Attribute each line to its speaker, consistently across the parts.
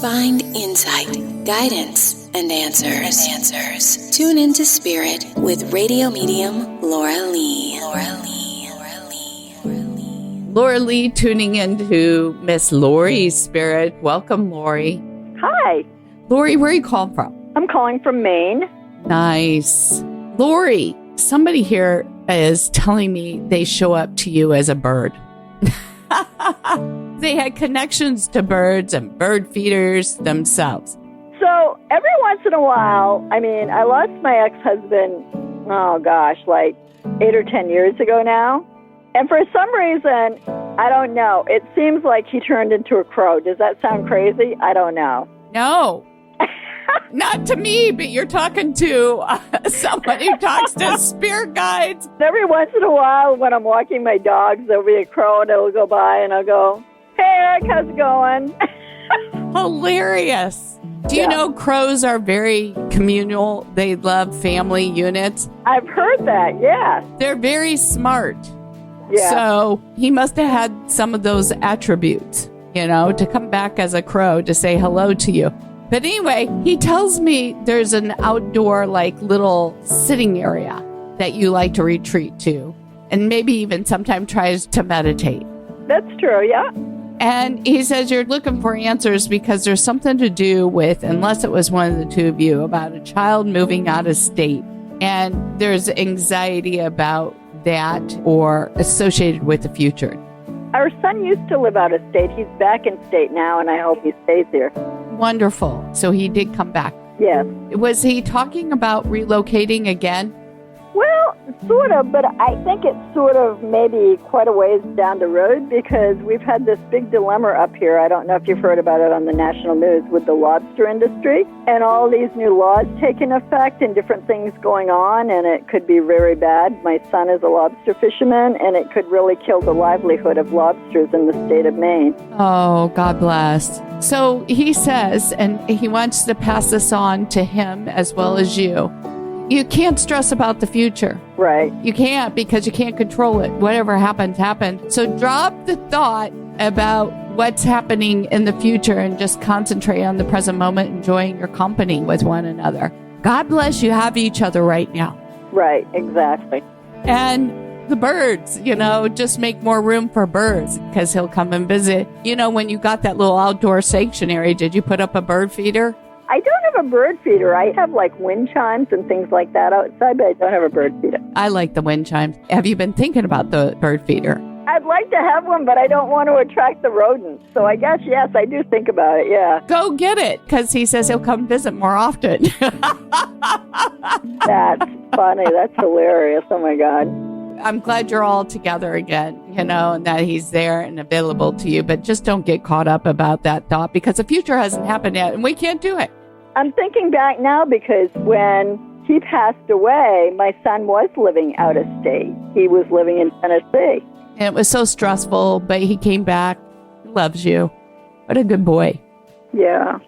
Speaker 1: Find insight, guidance, and answers. Tune into Spirit with radio medium Laura Lee.
Speaker 2: Laura Lee tuning into Miss Lori's Spirit. Welcome, Lori.
Speaker 3: Hi.
Speaker 2: Lori, where are you calling from?
Speaker 3: I'm calling from Maine.
Speaker 2: Nice. Lori, somebody here is telling me they show up to you as a bird. They had connections to birds and bird feeders themselves.
Speaker 3: So every once in a while, I lost my ex-husband, like 8 or 10 years ago now. And for some reason, I don't know, it seems like he turned into a crow. Does that sound crazy? I don't know.
Speaker 2: No. Not to me, but you're talking to someone who talks to spirit guides.
Speaker 3: Every once in a while, when I'm walking my dogs, there'll be a crow and it'll go by and I'll go, "Hey, Eric, how's it going?"
Speaker 2: Hilarious. Do you know crows are very communal? They love family units.
Speaker 3: I've heard that, yeah.
Speaker 2: They're very smart.
Speaker 3: Yeah.
Speaker 2: So he must have had some of those attributes, to come back as a crow to say hello to you. But anyway, he tells me there's an outdoor, little sitting area that you like to retreat to. And maybe even sometimes tries to meditate.
Speaker 3: That's true, yeah.
Speaker 2: And he says you're looking for answers because there's something to do with, unless it was one of the two of you, about a child moving out of state. And there's anxiety about that or associated with the future.
Speaker 3: Our son used to live out of state. He's back in state now, and I hope he stays here.
Speaker 2: Wonderful. So he did come back.
Speaker 3: Yes.
Speaker 2: Was he talking about relocating again?
Speaker 3: Well, sort of, but I think it's sort of maybe quite a ways down the road because we've had this big dilemma up here. I don't know if you've heard about it on the national news with the lobster industry and all these new laws taking effect and different things going on, and it could be very bad. My son is a lobster fisherman, and it could really kill the livelihood of lobsters in the state of Maine.
Speaker 2: Oh, God bless. So he says, and he wants to pass this on to him as well as you. You can't stress about the future.
Speaker 3: Right.
Speaker 2: You can't because you can't control it. Whatever happens, happens. So drop the thought about what's happening in the future and just concentrate on the present moment, enjoying your company with one another. God bless you have each other right now.
Speaker 3: Right, exactly.
Speaker 2: And the birds, just make more room for birds because he'll come and visit. When you got that little outdoor sanctuary, did you put up a bird feeder?
Speaker 3: I don't have a bird feeder. I have wind chimes and things like that outside, but I don't have a bird feeder.
Speaker 2: I like the wind chimes. Have you been thinking about the bird feeder?
Speaker 3: I'd like to have one, but I don't want to attract the rodents. So I guess, yes, I do think about it, yeah.
Speaker 2: Go get it, because he says he'll come visit more often.
Speaker 3: That's funny. That's hilarious. Oh, my God.
Speaker 2: I'm glad you're all together again, and that he's there and available to you. But just don't get caught up about that thought because the future hasn't happened yet, and we can't do it.
Speaker 3: I'm thinking back now because when he passed away, my son was living out of state. He was living in Tennessee.
Speaker 2: And it was so stressful, but he came back. He loves you. What a good boy.
Speaker 3: Yeah.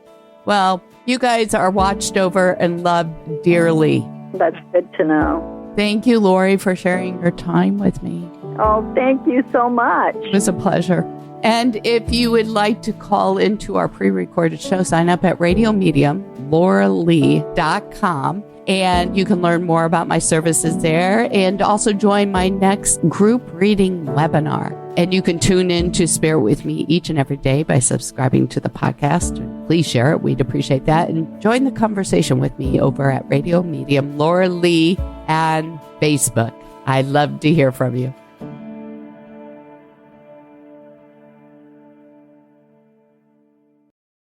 Speaker 2: Well, you guys are watched over and loved dearly.
Speaker 3: That's good to know.
Speaker 2: Thank you, Lori, for sharing your time with me.
Speaker 3: Oh, thank you so much.
Speaker 2: It was a pleasure. And if you would like to call into our pre-recorded show, sign up at radiomediumlauralee.com. And you can learn more about my services there and also join my next group reading webinar. And you can tune in to Spirit with me each and every day by subscribing to the podcast. Please share it. We'd appreciate that. And join the conversation with me over at Radio Medium Laura Lee and Facebook. I'd love to hear from you.